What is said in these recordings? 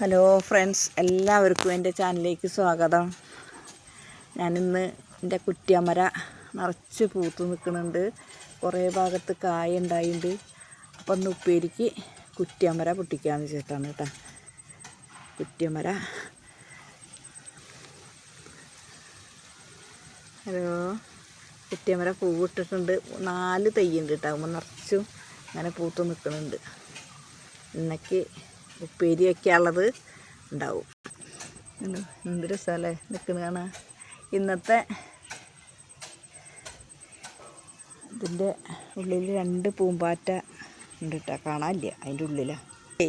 Hello friends, എല്ലാവർക്കും എൻ്റെ ചാനലിലേക്ക് സ്വാഗതം. ഞാനിന്ന് എൻ്റെ കുറ്റിയമര നിറച്ച് പൂത്ത് നിൽക്കുന്നുണ്ട്. കുറേ ഭാഗത്ത് കായ ഉണ്ടായിട്ടുണ്ട്. അപ്പം ഒന്ന് ഉപ്പേരിക്ക് കുറ്റിയമര പൊട്ടിക്കാമെന്ന് വെച്ചിട്ടാണ് കേട്ടോ. കുറ്റിയമര ഹലോ കുറ്റിയമര പൂവിട്ടിട്ടുണ്ട്. 4 തൈയുണ്ട് കേട്ടോ. അപ്പോൾ നിറച്ചും അങ്ങനെ പൂത്ത് നിൽക്കുന്നുണ്ട്. ഇന്നേക്ക് ഉപ്പേരി വയ്ക്കാനുള്ളത് ഉണ്ടാവും. എന്ത് രസമല്ലേ നിൽക്കുന്നത് കാണാൻ. ഇന്നത്തെ ഇതിൻ്റെ ഉള്ളിൽ 2 പൂമ്പാറ്റ ഉണ്ട് കേട്ടോ. കാണാനില്ല, അതിൻ്റെ ഉള്ളിലാണ്.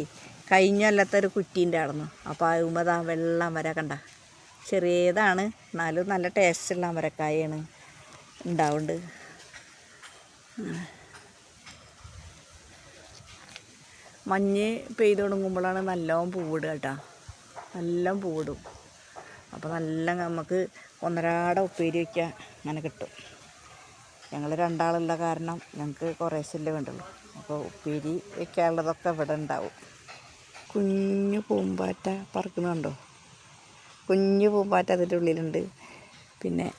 കഴിഞ്ഞല്ലാത്തൊരു കുറ്റീൻ്റെ ആയിരുന്നു. അപ്പോൾ ആകുമ്പോൾ ആ വെള്ളം അമര കണ്ട, ചെറിയതാണ് എന്നാലും നല്ല ടേസ്റ്റുള്ള അമരക്കായാണ് ഉണ്ടാവുന്നുണ്ട്. മഞ്ഞ് പെയ്ത് തുടങ്ങുമ്പോഴാണ് നല്ലോണം പൂവിടുക കേട്ടോ. നല്ലോണം പൂവിടും. അപ്പോൾ നല്ല നമുക്ക് ഒന്നരാടെ ഉപ്പേരി വയ്ക്കാൻ അങ്ങനെ കിട്ടും. ഞങ്ങൾ 2 ആളുള്ള കാരണം ഞങ്ങൾക്ക് കുറേശ്ശല്ലേ വേണ്ടുള്ളൂ. അപ്പോൾ ഉപ്പേരി വയ്ക്കാനുള്ളതൊക്കെ ഇവിടെ ഉണ്ടാവും. കുഞ്ഞു പൂമ്പാറ്റ പറക്കുന്നുണ്ടോ? കുഞ്ഞു പൂമ്പാറ്റ അതിൻ്റെ ഉള്ളിലുണ്ട്. പിന്നെ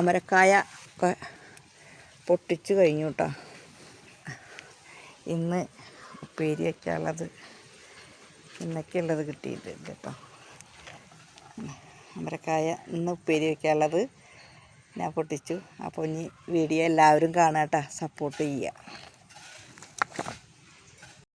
അമരക്കായ ഒക്കെ പൊട്ടിച്ച് കഴിഞ്ഞു കേട്ടോ. ഇന്ന് ഉപ്പേരി വയ്ക്കാനുള്ളത് ഇന്നൊക്കെയുള്ളത് കിട്ടിയിട്ടുണ്ട് കേട്ടോ. അമരക്കായ ഇന്ന് ഉപ്പേരി വയ്ക്കാനുള്ളത് ഞാൻ പൊട്ടിച്ചു. അപ്പോൾ ഇനി വീഡിയോ എല്ലാവരും കാണാം കേട്ടോ, സപ്പോർട്ട് ചെയ്യുക.